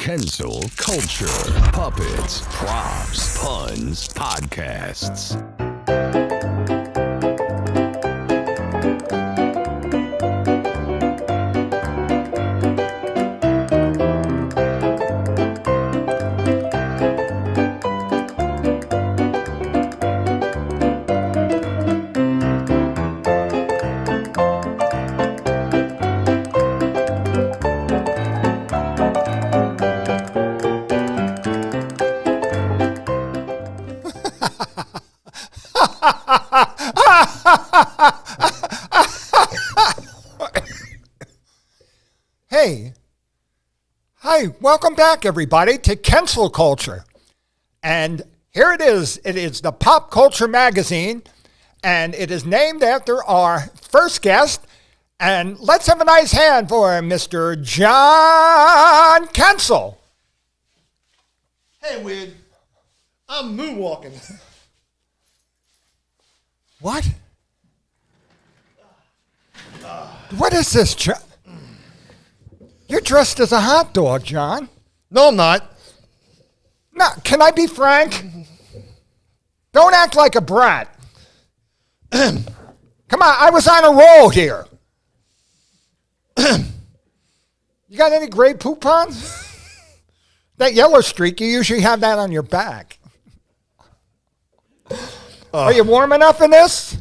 Kensil Culture, Puppets, Props, Puns, Podcasts. Hey, hi, welcome back everybody to Kensil Culture. And here it is the Pop Culture Magazine, and it is named after our first guest. And let's have a nice hand for Mr. John Kensil. Hey, Wid, I'm moonwalking. What? What is this, John? You're dressed as a hot dog, John. No, I'm not. No, can I be frank? Don't act like a brat. Come on, I was on a roll here. You got any gray poop on? That yellow streak, you usually have that on your back. Are you warm enough in this?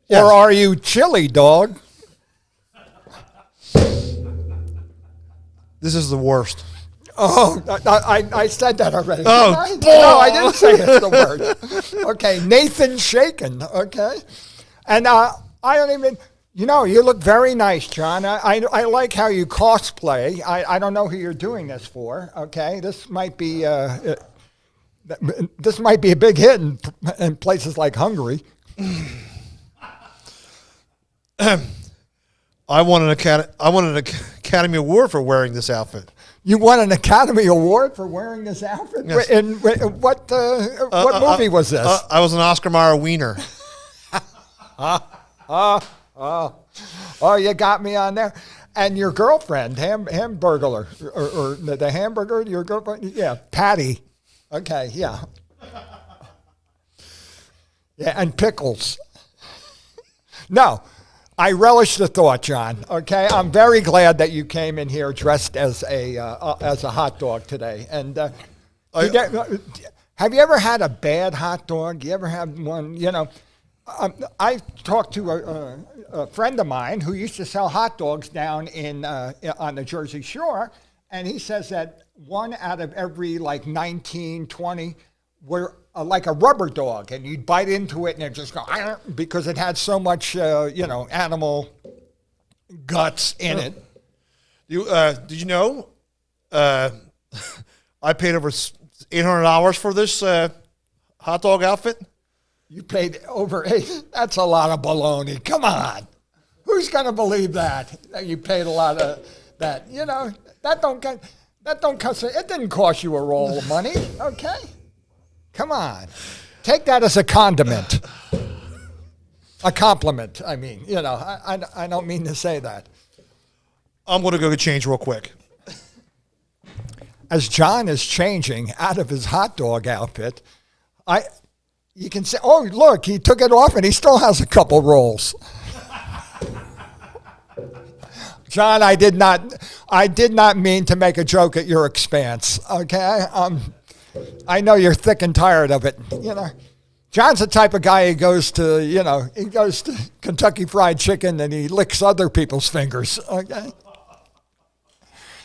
Yes. Or are you chilly, dog? This is the worst. Oh, I said that already. Oh. No, I didn't say it's the word. Okay, Nathan Shaken, okay? And I don't even, you look very nice, John. I like how you cosplay. I don't know who you're doing this for, okay? This might be a big hit in places like Hungary. I won an Academy Award for wearing this outfit. You won an Academy Award for wearing this outfit? Yes. In what movie was this? I was an Oscar Mayer wiener. Oh, you got me on there. And your girlfriend, Hamburglar, or the hamburger, your girlfriend? Yeah, Patty. Okay, yeah. Yeah, and pickles. No. I relish the thought, John. Okay, I'm very glad that you came in here dressed as a hot dog today. And have you ever had a bad hot dog? You ever had one? I talked to a friend of mine who used to sell hot dogs down on the Jersey Shore, and he says that one out of every 19, 20 were like a rubber dog, and you'd bite into it and it just go, because it had so much, animal guts in it. Did you know? I paid over $800 for this hot dog outfit. You paid over $800? That's a lot of baloney. Come on, who's gonna believe that you paid a lot of that? That don't cost. It didn't cost you a roll of money, okay? Come on. Take that as a condiment. A compliment, I mean. I don't mean to say that. I'm going to go get changed real quick. As John is changing out of his hot dog outfit, you can say, oh, look, he took it off and he still has a couple rolls. John, I did not mean to make a joke at your expense, okay? I know you're thick and tired of it. John's the type of guy who goes to Kentucky Fried Chicken and he licks other people's fingers. Okay,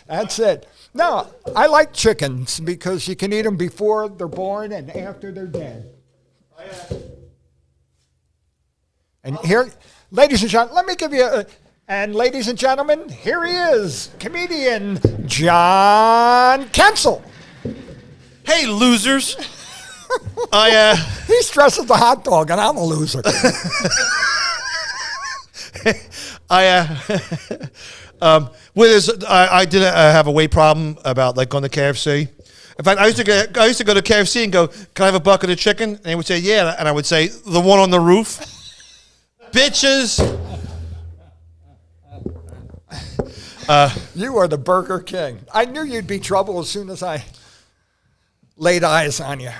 that's it. No, I like chickens because you can eat them before they're born and after they're dead. And here, ladies and gentlemen, let me give you and ladies and gentlemen, here he is, comedian John Kensil. Hey, losers. He's dressed as a hot dog, and I'm a loser. I did have a weight problem about going to KFC. In fact, I used to go to KFC and go, "Can I have a bucket of chicken?" And they would say, "Yeah," and I would say, "The one on the roof." Bitches. You are the Burger King. I knew you'd be trouble as soon as I laid eyes on you.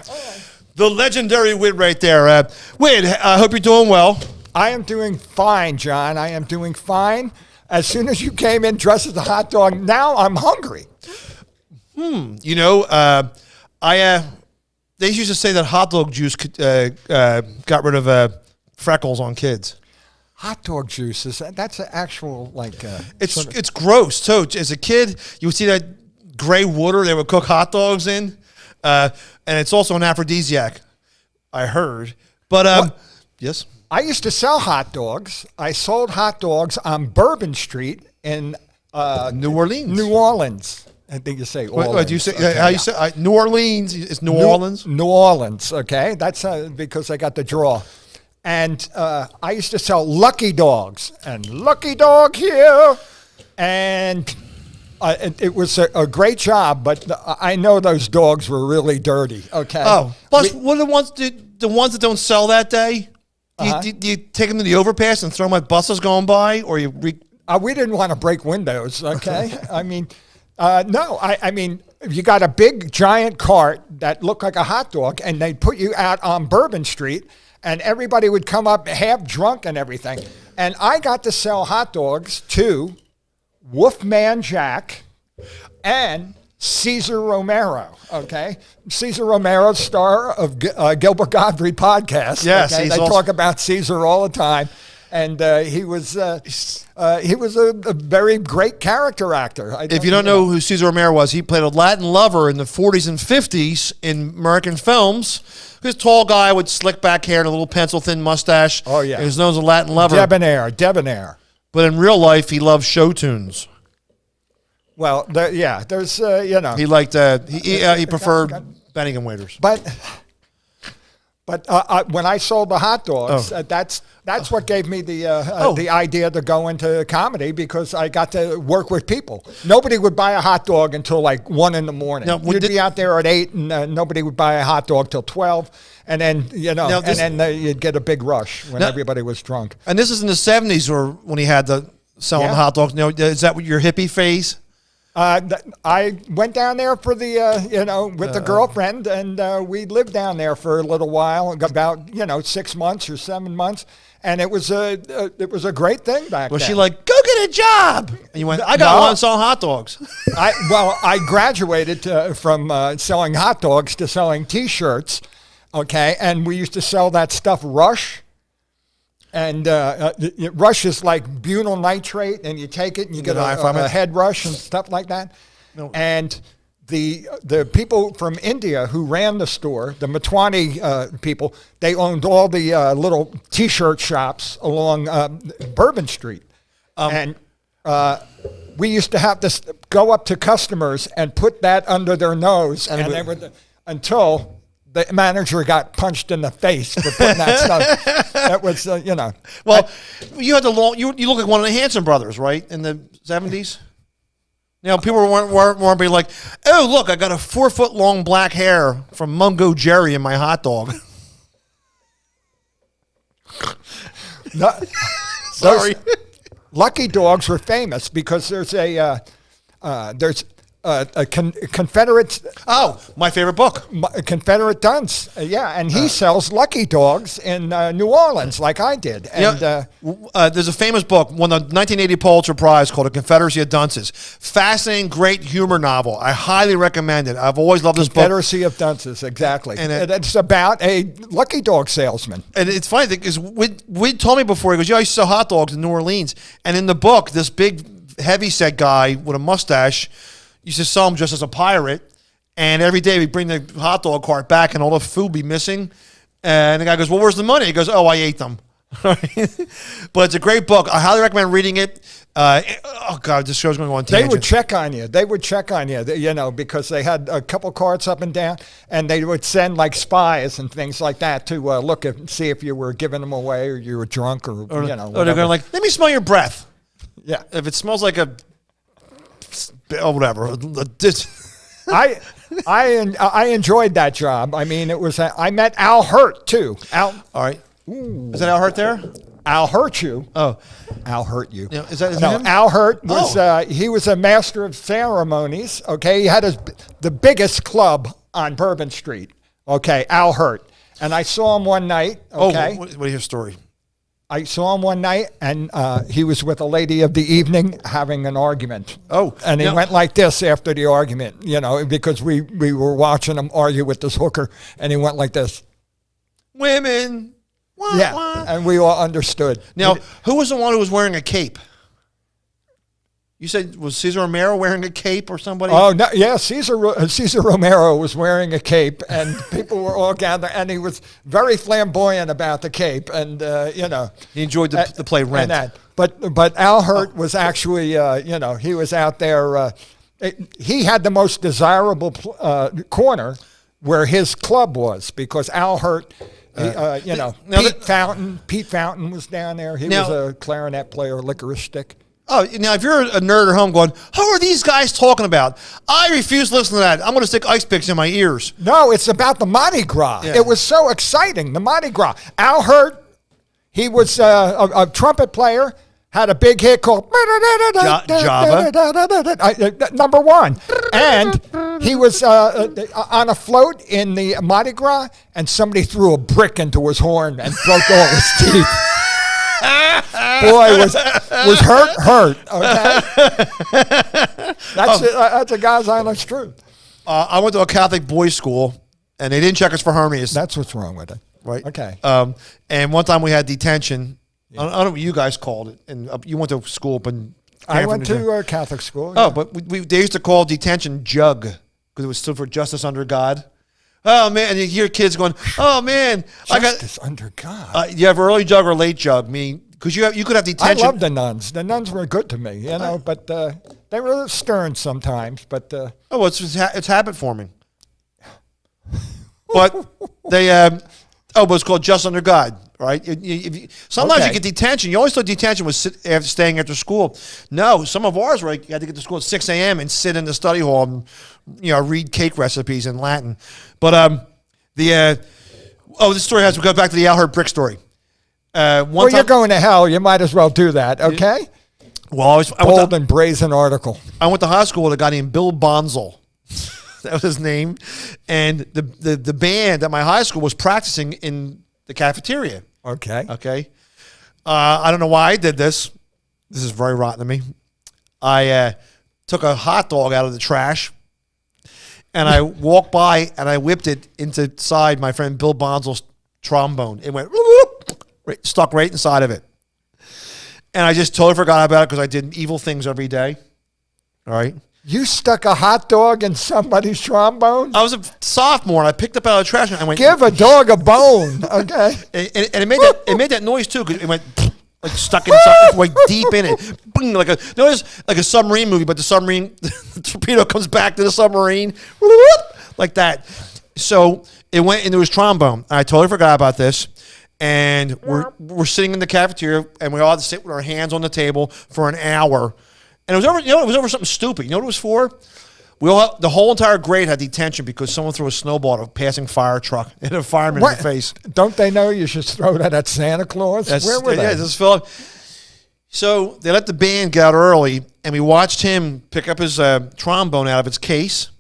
The legendary Whit right there. Whit, I hope you're doing well. I am doing fine, John. I am doing fine. As soon as you came in dressed as a hot dog, now I'm hungry. You know, they used to say that hot dog juice got rid of freckles on kids. Hot dog juice, that's an actual, like... It's gross, too. As a kid, you would see that gray water they would cook hot dogs in, and it's also an aphrodisiac, I heard. But, yes? I used to sell hot dogs. I sold hot dogs on Bourbon Street in... New Orleans. New Orleans. I think you say Orleans. Do you say, okay. How you say New Orleans? It's New Orleans? New Orleans, okay. That's because I got the draw. And I used to sell Lucky Dogs. And Lucky Dog here. And it was a great job, but I know those dogs were really dirty, okay. Oh, plus, what are the ones that don't sell that day? Do you take them to the overpass and throw them at buses going by, or you? We didn't want to break windows. Okay, I mean, no. I mean, you got a big giant cart that looked like a hot dog, and they'd put you out on Bourbon Street, and everybody would come up half drunk and everything. And I got to sell hot dogs to Wolfman Jack and Cesar Romero, okay? Cesar Romero, star of Gilbert Gottfried podcast. Yes, okay? They talk about Cesar all the time, and he was a very great character actor. If you don't know who Cesar Romero was, he played a Latin lover in the 40s and 50s in American films. This tall guy with slick back hair and a little pencil-thin mustache. Oh, yeah. He was known as a Latin lover. Debonair. But in real life, he loved show tunes. Well, there's, He liked, he preferred Bennigan waiters. But when I sold the hot dogs, that's what gave me the idea to go into comedy, because I got to work with people. Nobody would buy a hot dog until like 1 in the morning. Now, you'd be out there at 8, and nobody would buy a hot dog till 12, and then you'd get a big rush when everybody was drunk. And this is in the 70s, or when he had the selling the hot dogs. Is that what your hippie phase? I went down there for the, with the girlfriend, and we lived down there for a little while, about 6 months or 7 months, and it was a great thing back then. Was she like, go get a job? And you went, I got one selling hot dogs. I graduated from selling hot dogs to selling T-shirts, okay, and we used to sell that stuff Rush. And Rush is like butyl nitrate, and you take it and you get a head rush and stuff like that. No. And the people from India who ran the store, the Matwani people, they owned all the little T-shirt shops along Bourbon Street. And we used to have to go up to customers and put that under their nose, and they would, until the manager got punched in the face for putting that stuff. That was, Well, you had the long. You look like one of the Hanson brothers, right? In the 70s. People weren't being like, "Oh, look, I got a 4-foot long black hair from Mungo Jerry in my hot dog." Sorry. Lucky Dogs were famous because there's a Confederate. Oh, my favorite book, Confederate Dunce. And he sells Lucky Dogs in New Orleans, like I did. And there's a famous book, won the 1980 Pulitzer Prize, called A Confederacy of Dunces. Fascinating, great humor novel. I highly recommend it. I've always loved this book. Confederacy of Dunces, exactly. And it's about a Lucky Dog salesman. And it's funny because Wid told me before, he goes, I used to sell hot dogs in New Orleans. And in the book, this big, heavyset guy with a mustache used to sell them just as a pirate, and every day we'd bring the hot dog cart back and all the food be missing. And the guy goes, well, where's the money? He goes, oh, I ate them. But it's a great book. I highly recommend reading it. Oh, God, this show's going to go on tangent. They would check on you. Because they had a couple carts up and down, and they would send like spies and things like that to look and see if you were giving them away or you were drunk or whatever. Or they're going like, let me smell your breath. Yeah. If it smells like a... Oh, whatever. I enjoyed that job. I mean, it was. I met Al Hurt too. All right. Is that Al Hurt there? Al Hurt You. Oh, Al Hurt You. yeah, is that his No, name? Al Hurt was Oh. he was a master of ceremonies. Okay, he had the biggest club on Bourbon Street. Okay, Al Hurt, and I saw him one night. Okay, Oh, what is your story? I saw him one night, and he was with a lady of the evening having an argument. Oh, and he now- went like this after the argument, because we were watching him argue with this hooker, and he went like this. Women. Wah, Yeah, wah. and we all understood. Now, who was the one who was wearing a cape? You said, was Cesar Romero wearing a cape or somebody? Oh no! Yeah, Cesar Romero was wearing a cape, and people were all gathered, and he was very flamboyant about the cape, and He enjoyed the play Rent. and that. But Al Hurt was actually, he was out there. He had the most desirable corner where his club was, because Al Hurt. Pete Fountain was down there. He was a clarinet player, licorice stick. Oh, now if you're a nerd at home going, who are these guys talking about? I refuse to listen to that. I'm going to stick ice picks in my ears. No, it's about the Mardi Gras. Yeah. It was so exciting, the Mardi Gras. Al Hurt, he was a trumpet player, had a big hit called Java. number one. And he was on a float in the Mardi Gras, and somebody threw a brick into his horn and broke all his teeth. Boy, was hurt. Okay, that's a guy's honest truth. I went to a Catholic boys' school, and they didn't check us for hernias. That's what's wrong with it. Right. Okay. And one time we had detention. I don't know what you guys called it. And you went to school up in I went New Jersey. to Catholic school. Oh, but they used to call detention jug because it was stood for justice under God. Oh man, and you hear kids going, "Oh man, Justice under God." you have early jug or late jug." Meaning, because you could have I detention. love the nuns. The nuns were good to me, but they were stern sometimes. But Oh, well, it's habit forming. But they, but it's called just under God, right? Sometimes Okay. you get detention. You always thought detention was after staying after school. No, some of ours were you had to get to school at 6 a.m. and sit in the study hall and read cake recipes in Latin. But this story has to go back to the Al Hurt brick story. well, you're going to hell. You might as well do that. Okay. Well, Bold and brazen article. I went to high school with a guy named Bill Bonzel. That was his name. And the band at my high school was practicing in the cafeteria. Okay. Okay. I don't know why I did this. This is very rotten to me. I took a hot dog out of the trash, and I walked by and I whipped it inside my friend Bill Bonzel's trombone. It went stuck right inside of it. And I just totally forgot about it because I did evil things every day. All right. You stuck a hot dog in somebody's trombone? I was a sophomore and I picked up out of the trash and I went, Give a dog a bone. Okay. and it made that noise too because it went like stuck in something like deep in it. Boom, like a submarine movie, but the submarine the torpedo comes back to the submarine like that. So it went into his trombone. I totally forgot about this. And we're sitting in the cafeteria and we all had to sit with our hands on the table for an hour. And it was over something stupid. You know what it was for? The whole entire grade had detention because someone threw a snowball at a passing fire truck and a fireman in the face. Don't they know you should throw that at Santa Claus? Where were they? Yeah, this is Philip. So they let the band get out early, and we watched him pick up his trombone out of its case.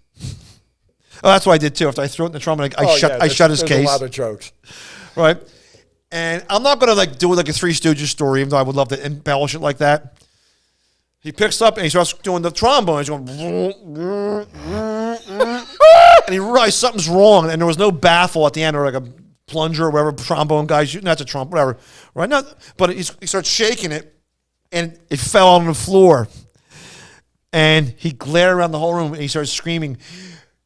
Oh, that's what I did too. After I threw it in the trombone, I shut his case. A lot of jokes. Right. And I'm not going to do it like a Three Stooges story, even though I would love to embellish it like that. He picks up and he starts doing the trombone. He's going, and he realized something's wrong. And there was no baffle at the end, or like a plunger or whatever trombone guys. That's a trumpet, whatever. Right now, but he starts shaking it, and it fell on the floor. And he glared around the whole room and he starts screaming.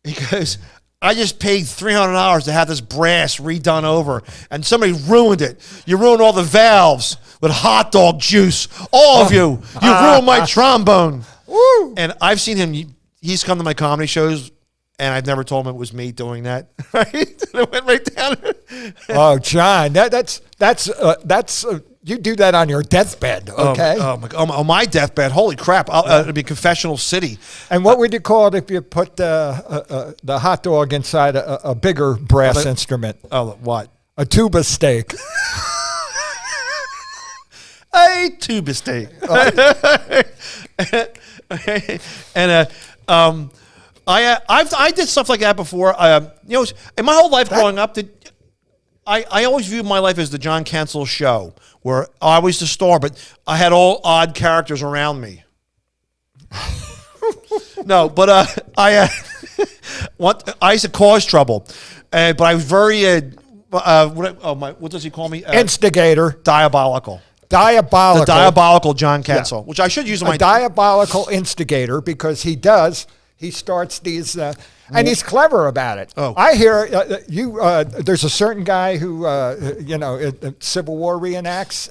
He goes, I just paid $300 to have this brass redone over, and somebody ruined it. You ruined all the valves with hot dog juice. All of you. You ruined my trombone. Woo. And I've seen him. He's come to my comedy shows, and I've never told him it was me doing that. Right? It went right down. Oh, John, that's you do that on your deathbed, okay? Oh my God! On my deathbed. Holy crap! It'd be confessional city. And what would you call it if you put the hot dog inside a bigger brass instrument? Oh, what? A tuba steak. way too mistake. And I did stuff like that before. In my whole life growing up, I always viewed my life as the John Kensil show, where I was the star, but I had all odd characters around me. No, but I used to cause trouble, but I was very what does he call me? Instigator. Diabolical. Diabolical. The diabolical John Kensil, which I should use in my diabolical instigator, because he starts these, and he's clever about it. Oh. I hear there's a certain guy who, Civil War reenacts,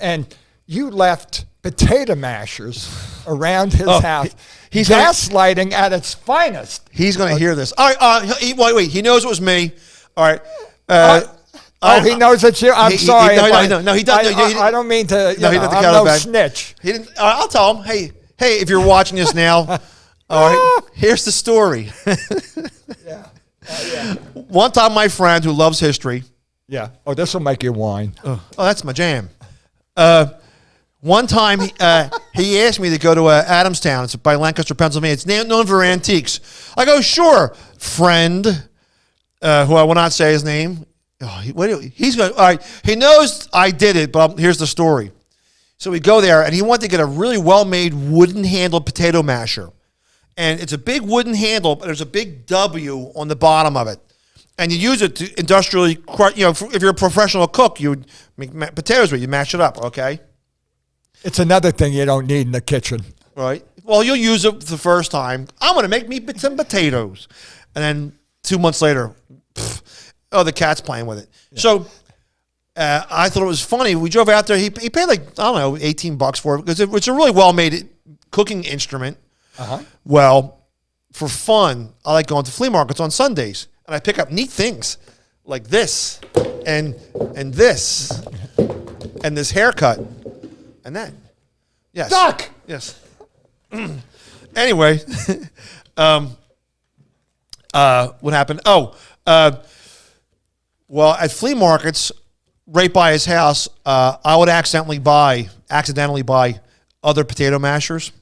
and you left potato mashers around his house. He's gaslighting at its finest. He's going to hear this. All right, wait. He knows it was me. All right. He knows it's you. I'm sorry. No, he doesn't. I don't mean to. No, he didn't I'm no snitch. He didn't. I'll tell him. Hey, if you're watching this now, all right. Here's the story. Yeah. One time, my friend who loves history. Yeah. Oh, this will make you whine. Oh, that's my jam. One time, he asked me to go to Adamstown. It's by Lancaster, Pennsylvania. It's known for antiques. I go, sure, friend, who I will not say his name. Oh, he's going, all right. He knows I did it, but here's the story. So we go there, and he wanted to get a really well-made wooden-handled potato masher. And it's a big wooden handle, but there's a big W on the bottom of it. And you use it to industrially, if you're a professional cook, you would make potatoes with it. You mash it up, okay? It's another thing you don't need in the kitchen. Right. Well, you'll use it the first time. I'm going to make me some potatoes. And then 2 months later, the cat's playing with it. Yeah. So I thought it was funny. We drove out there. He paid $18 for it, because it's a really well-made cooking instrument. Uh-huh. Well, for fun, I like going to flea markets on Sundays. And I pick up neat things like this and this and this haircut and that. Yes. Duck! Yes. Anyway, what happened? Well, at flea markets, right by his house, I would accidentally buy other potato mashers.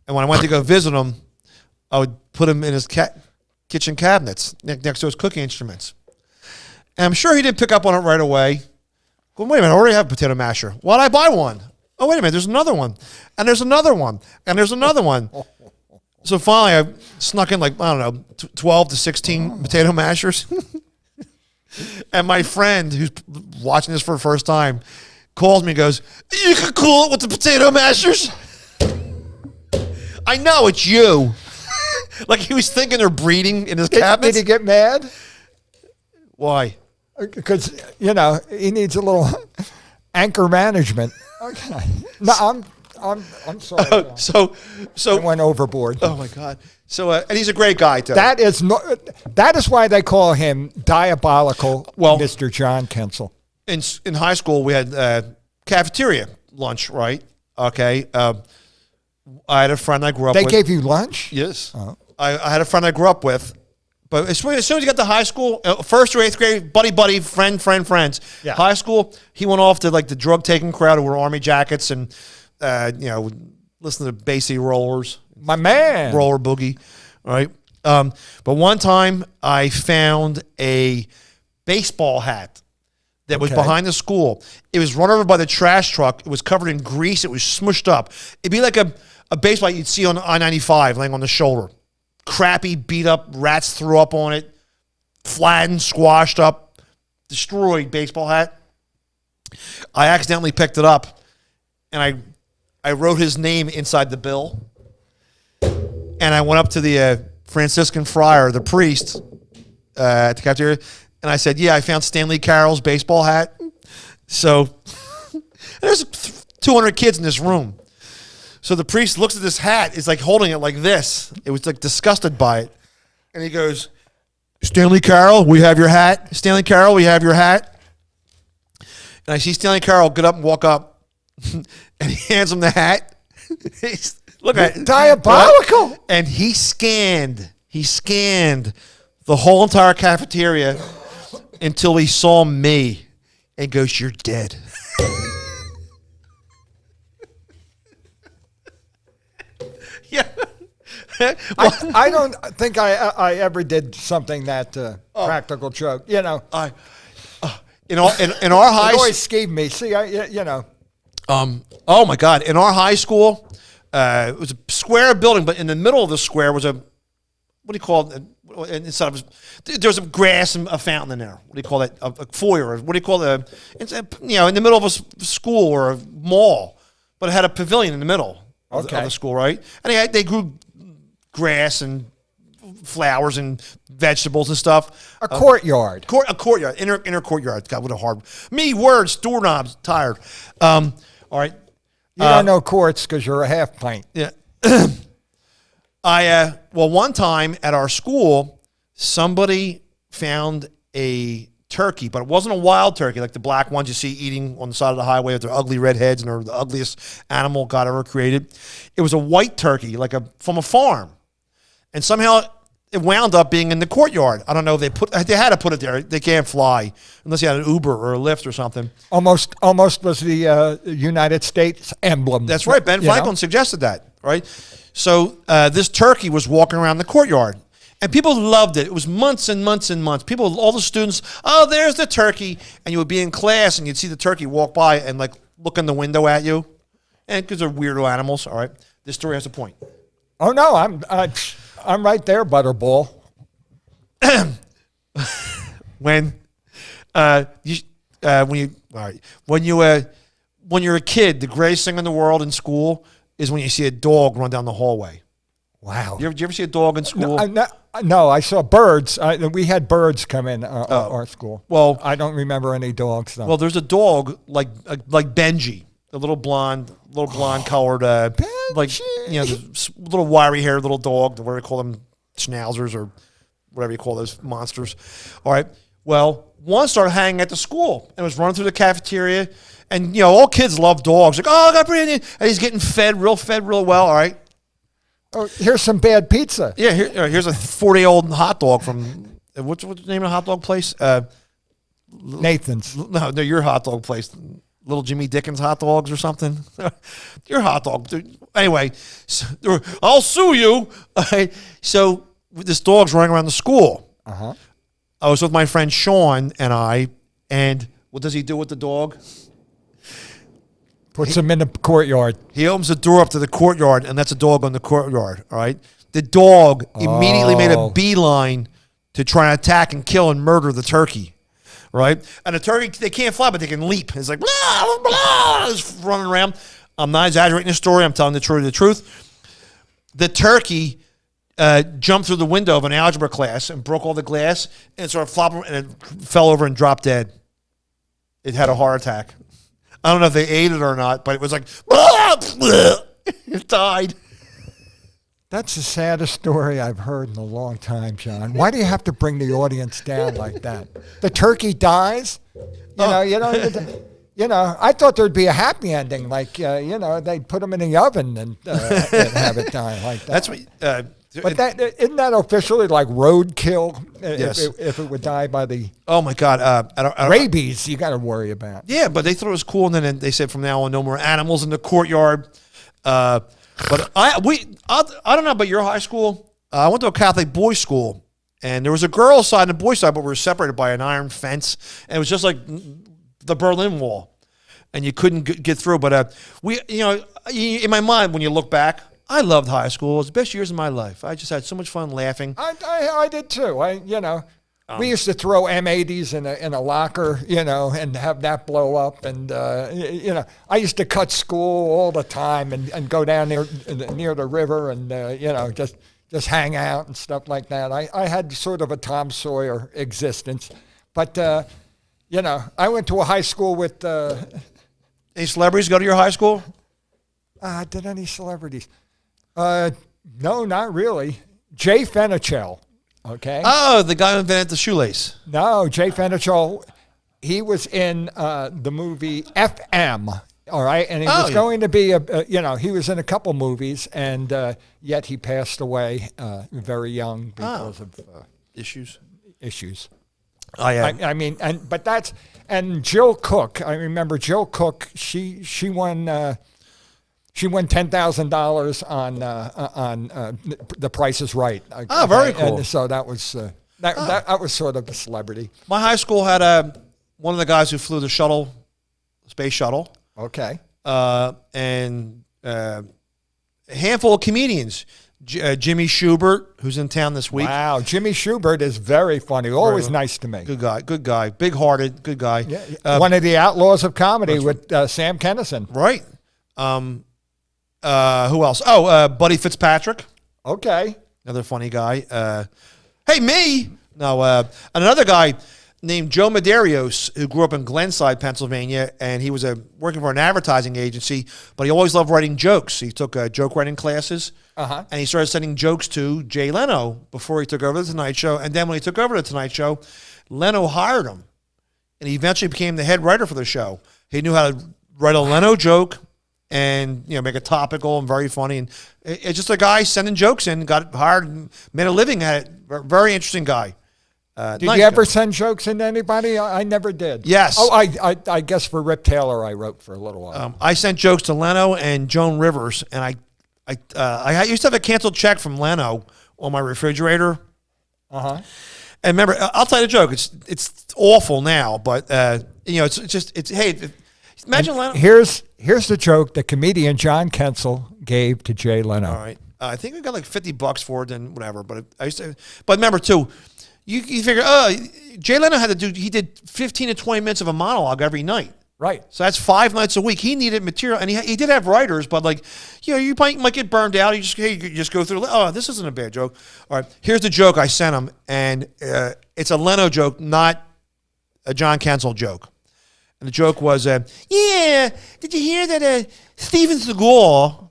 And when I went to go visit him, I would put him in his kitchen cabinets next to his cooking instruments. And I'm sure he didn't pick up on it right away. Well, wait a minute, I already have a potato masher. Why'd I buy one? Oh, wait a minute, there's another one. And there's another one. And there's another one. So finally, I snuck in 12 to 16 potato mashers. And my friend, who's watching this for the first time, calls me and goes, "You can cool it with the potato mashers?" I know, it's you. Like he was thinking they're breeding in his cabinets. Did he get mad? Why? Because, he needs a little anchor management. Okay. No, I'm sorry. So I went overboard. Oh my God. So and he's a great guy too. That is why they call him diabolical, Mr. John Kensil. In high school, we had cafeteria lunch, right? Okay. I had a friend I grew up with. They gave you lunch? Yes. Oh. I had a friend I grew up with. But as soon as you got to high school, first through eighth grade, buddy, friends. Yeah. High school, he went off to the drug-taking crowd who wore army jackets and, listen to Basie Rollers. My man. Roller boogie, right? But one time I found a baseball hat that was behind the school. It was run over by the trash truck. It was covered in grease. It was smushed up. It'd be like a baseball you'd see on I-95 laying on the shoulder. Crappy, beat up, rats threw up on it, flattened, squashed up, destroyed baseball hat. I accidentally picked it up, and I wrote his name inside the bill. And I went up to the Franciscan friar, the priest, at the cafeteria, and I said, "Yeah, I found Stanley Carroll's baseball hat." So there's 200 kids in this room. So the priest looks at this hat, is holding it like this. It was disgusted by it. And he goes, "Stanley Carroll, we have your hat. Stanley Carroll, we have your hat." And I see Stanley Carroll get up and walk up, and he hands him the hat. Look at it. Diabolical. And he scanned the whole entire cafeteria until he saw me and goes, "You're dead." I don't think I ever did something that practical joke. You know, in our high it always scared me. See, oh my God! In our high school, it was a square building, but in the middle of the square was a, what do you call it? Inside of there was some grass and a fountain in there. What do you call that? A foyer. What do you call it? It's in the middle of a school or a mall, but it had a pavilion in the middle of the school, right? And they grew grass and flowers and vegetables and stuff. A courtyard. A courtyard. Inner courtyard. God, what a hard. Words, doorknobs, tired. All right. You don't know courts because you're a half pint. Yeah. One time at our school, somebody found a turkey, but it wasn't a wild turkey like the black ones you see eating on the side of the highway with their ugly red heads and they're the ugliest animal God ever created. It was a white turkey, from a farm. And somehow it wound up being in the courtyard. I don't know. They had to put it there. They can't fly unless you had an Uber or a Lyft or something. Almost was the United States emblem. That's right. Ben Franklin suggested that, right? So this turkey was walking around the courtyard. And people loved it. It was months and months and months. All the students, oh, there's the turkey. And you would be in class and you'd see the turkey walk by and look in the window at you. And because they're weirdo animals, all right? This story has a point. Oh, no, I'm right there, Butterball. When you're a kid, the greatest thing in the world in school is when you see a dog run down the hallway. Wow. Did you ever see a dog in school? No, I saw birds. We had birds come in our school. Well, I don't remember any dogs, though. Well, there's a dog like Benji, the little blonde colored, the little wiry haired little dog, whatever you call them, schnauzers or whatever you call those monsters. All right. Well, one started hanging at the school and was running through the cafeteria. And, all kids love dogs. Like, oh, I got Brandon. And he's getting fed real well. All right. Oh, here's some bad pizza. Yeah, here's a 40-year-old hot dog from, what's the name of the hot dog place? Nathan's. No, your hot dog place. Little Jimmy Dickens hot dogs or something. Your hot dog. Anyway, I'll sue you. So this dog's running around the school. Uh-huh. I was with my friend Sean and what does he do with the dog? Puts him in the courtyard. He opens the door up to the courtyard and that's a dog on the courtyard, all right? The dog immediately made a beeline to try and attack and kill and murder the turkey. Right? And the turkey, they can't fly, but they can leap. It's like, blah, blah, it's running around. I'm not exaggerating the story. I'm telling the truth. The turkey jumped through the window of an algebra class and broke all the glass and started flopping and it fell over and dropped dead. It had a heart attack. I don't know if they ate it or not, but it was like, blah, blah. It died. That's the saddest story I've heard in a long time, John. Why do you have to bring the audience down like that? The turkey dies? I thought there'd be a happy ending, like, they'd put them in the oven and have it die like that. That's what... but isn't that officially like roadkill? Yes. If it would die by the... Oh, my God. rabies, you got to worry about. Yeah, but they thought it was cool, and then they said from now on, no more animals in the courtyard. But I don't know about your high school. I went to a Catholic boys' school, and there was a girls' side and a boys' side, but we were separated by an iron fence, and it was just like the Berlin Wall, and you couldn't get through. But in my mind, when you look back, I loved high school. It was the best years of my life. I just had so much fun laughing. I did too. We used to throw M80s in a locker, and have that blow up. And, I used to cut school all the time and go down near the river and, just hang out and stuff like that. I had sort of a Tom Sawyer existence. But, I went to a high school with... Any celebrities go to your high school? Did any celebrities? No, not really. Jay Fenichel. Okay. Oh, the guy who invented the shoelace. No, Jay Fenichel, he was in the movie FM, all right? And he was going to be, he was in a couple movies, and yet he passed away very young because of issues. And Jill Cook, I remember Jill Cook, she won She won $10,000 on The Price is Right. Oh, very cool. And so that was that was sort of a celebrity. My high school had one of the guys who flew the shuttle, space shuttle. Okay. And a handful of comedians. Jimmy Schubert, who's in town this week. Wow, Jimmy Schubert is very funny. Always nice to me. Good guy, big-hearted, good guy. Yeah, one of the outlaws of comedy with Sam Kinison. Right. Who else? Oh, Buddy Fitzpatrick, Okay. another funny guy. Hey, me? No, another guy named Joe Medeiros, who grew up in Glenside, Pennsylvania, and he was working for an advertising agency, but he always loved writing jokes. He took joke writing classes, and he started sending jokes to Jay Leno before he took over the Tonight Show. And then when he took over the Tonight Show, Leno hired him, and he eventually became the head writer for the show. He knew how to write a Leno joke and make it topical and very funny. And it's just a guy sending jokes in, got hired, and made a living at it. Very interesting guy. Did you ever send jokes into anybody? I never did. Yes. Oh, I guess for Rip Taylor I wrote for a little while. I sent jokes to Leno and Joan Rivers, and I used to have a canceled check from Leno on my refrigerator. And remember, I'll tell you the joke. It's awful now, but imagine Leno. Here's the joke that comedian John Kensil gave to Jay Leno. All right, I think I got like $50 for it, and whatever. But but remember too. You figure, Jay Leno he did 15 to 20 minutes of a monologue every night. Right. So that's 5 nights a week. He needed material, and he did have writers, but you might get burned out. You just go through, this isn't a bad joke. All right, here's the joke I sent him, and it's a Leno joke, not a John Kensil joke. And the joke was, did you hear that Steven Seagal...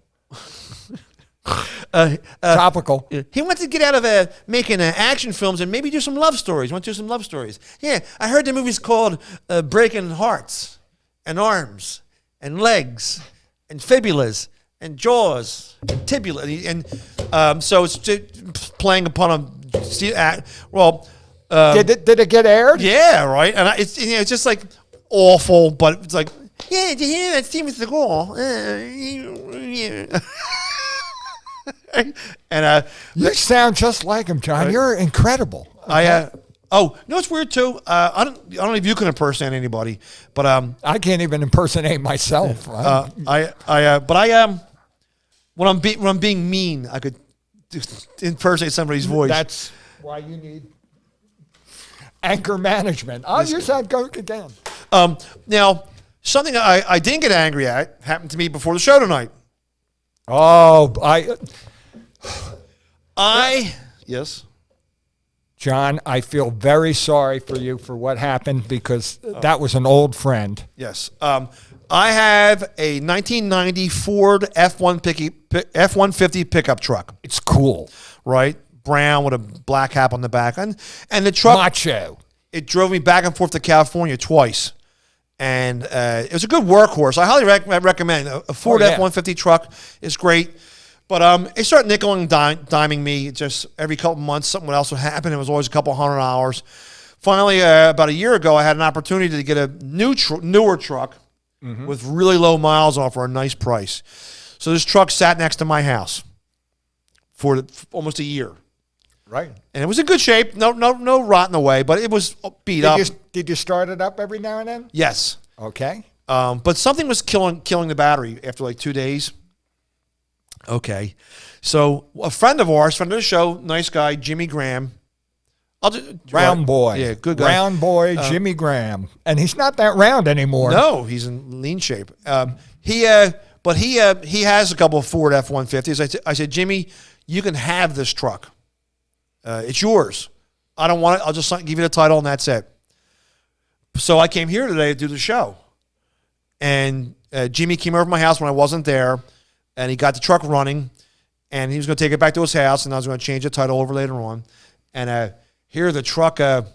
Topical. He wants to get out of making action films and maybe do some love stories. Want to do some love stories? Yeah, I heard the movie's called Breaking Hearts and Arms and Legs and Fibulas and Jaws and Tibula. And so it's playing upon a Did it get aired? Yeah, right. And it's just like awful, but it's like, yeah, did you hear that Steven Seagal? Yeah. And you sound just like him, John. You're incredible. It's weird too. I don't know if you can impersonate anybody, but I can't even impersonate myself. When I'm being mean, I could impersonate somebody's voice. That's why you need anchor management. You said go again. Now, something I didn't get angry at happened to me before the show tonight. Oh, Yes. John, I feel very sorry for you for what happened because that was an old friend. Yes. I have a 1990 Ford F-150 pickup truck. It's cool. Right? Brown with a black cap on the back. And the truck... Macho. It drove me back and forth to California twice. And it was a good workhorse. I highly recommend a Ford F-150 truck is great. But it started nickel and diming me. Just every couple months, something else would happen. It was always a couple $100. Finally, about a year ago, I had an opportunity to get a newer truck with really low miles on for a nice price. So this truck sat next to my house for almost a year. Right. And it was in good shape. No rotting away, but it was beat up. Did you start it up every now and then? Yes. Okay. But something was killing the battery after like 2 days. Okay. So a friend of the show, nice guy, Jimmy Graham. Round boy. Yeah, good guy. Round boy, Jimmy Graham. And he's not that round anymore. No, he's in lean shape. He has a couple of Ford F-150s. I said, Jimmy, you can have this truck. It's yours. I don't want it. I'll just give you the title and that's it. So I came here today to do the show. And Jimmy came over to my house when I wasn't there. And he got the truck running. And he was going to take it back to his house. And I was going to change the title over later on. And here the truck, I'm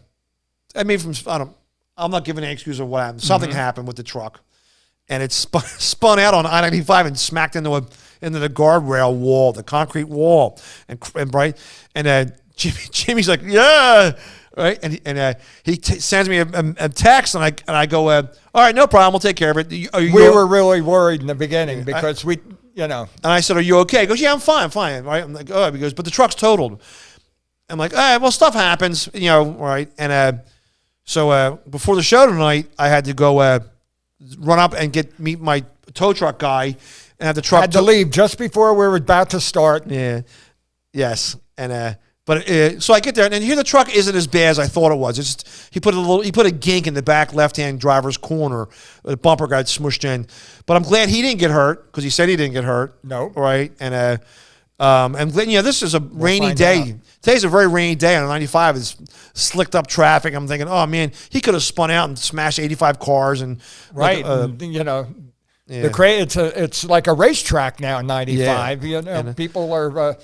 not giving an excuse of what happened. Something happened with the truck. And it spun out on I-95 and smacked into the guardrail wall, the concrete wall. And Jimmy's like, yeah, right? And he sends me a text, and I go, all right, no problem, we'll take care of it. We were really worried in the beginning because you know. And I said, "Are you okay?" He goes, "Yeah, I'm fine, fine." Right? I'm like, "Oh," he goes, "But the truck's totaled." I'm like, "All right, well, stuff happens, you know, right?" And so before the show tonight, I had to go run up and meet my tow truck guy and have the truck. Had to leave just before we were about to start. Yeah. Yes. And so I get there, and here the truck isn't as bad as I thought it was. It's just, he put a gink in the back left-hand driver's corner. The bumper got smushed in. But I'm glad he didn't get hurt, because he said he didn't get hurt. No. Right? And glad, you know, this is a rainy day. Out. Today's a very rainy day on 95. It's slicked up traffic. I'm thinking, oh man, he could have spun out and smashed 85 cars and right. Like, you know, yeah. it's like a racetrack now in 95. Yeah. You know, people are.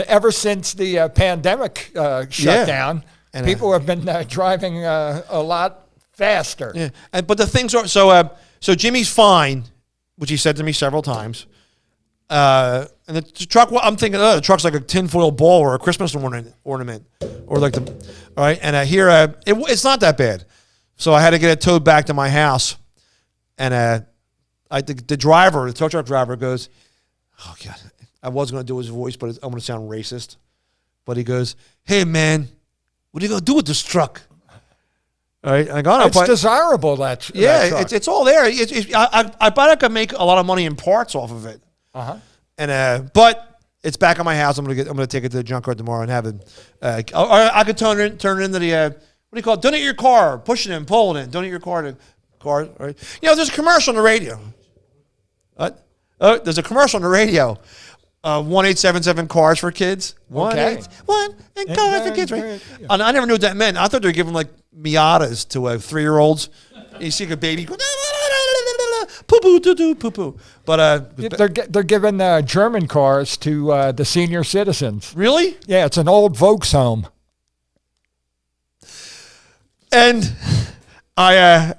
Ever since the pandemic shut down, people have been driving a lot faster. Yeah, but the things are so Jimmy's fine, which he said to me several times. And the truck, I'm thinking, the truck's like a tinfoil ball or a Christmas ornament, or like all right. And here, it's not that bad. So I had to get it towed back to my house, and the driver, the tow truck driver, goes, "Oh God." I was going to do his voice, but I'm going to sound racist. But he goes, "Hey, man, what are you going to do with this truck?" All right. I go, it's desirable, that truck. It's all there. I bet I could make a lot of money in parts off of it. Uh-huh. And but it's back at my house. I'm going to take it to the junkyard tomorrow and have it. Or I could turn it into the what do you call it? Donate your car, push it in, pull it in. Donate your car to car. Right? You know, there's a commercial on the radio. What? Oh, there's a commercial on the radio. 1-877 cars for kids. Okay. 1 and cars for kids, right? And I never knew what that meant. I thought they were giving like Miatas to 3-year-olds. You see like a baby go poo poo doo doo poo poo. But they're giving German cars to the senior citizens. Really? Yeah, it's an old Volkswagen. And I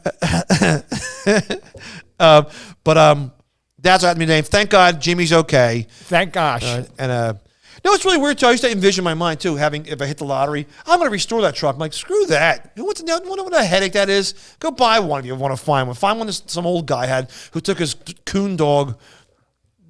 that's what happened to me today. Thank God Jimmy's okay. Thank gosh. No, it's really weird too. I used to envision my mind too, if I hit the lottery, I'm going to restore that truck. I'm like, screw that. You know what a headache that is? Go buy one if you want to find one. Find one that some old guy had who took his coon dog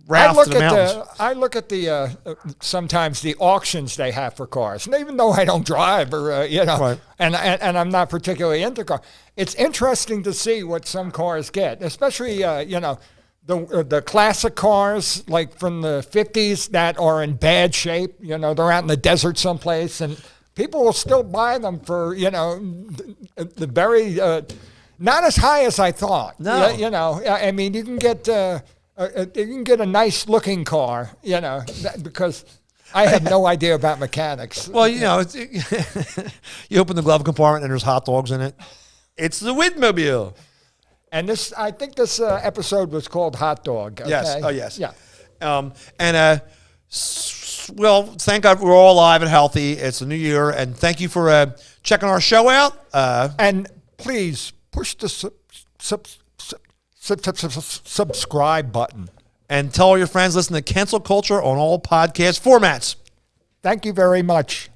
Ralph to the mountains. I look at the sometimes the auctions they have for cars, and even though I don't drive or you know, right. and I'm not particularly into cars, it's interesting to see what some cars get, especially you know. The classic cars, like from the 50s, that are in bad shape, you know, they're out in the desert someplace, and people will still buy them for, you know, the very, not as high as I thought. No. You know, I mean, you can get a nice looking car, you know, because I have no idea about mechanics. Well, you know, you open the glove compartment and there's hot dogs in it. It's the Widmobile. And I think this episode was called Hot Dog. Okay? Yes. Oh, yes. Yeah. Well, thank God we're all alive and healthy. It's a new year, and thank you for checking our show out. And please push the subscribe button. And tell all your friends, listen to Kensil Culture on all podcast formats. Thank you very much.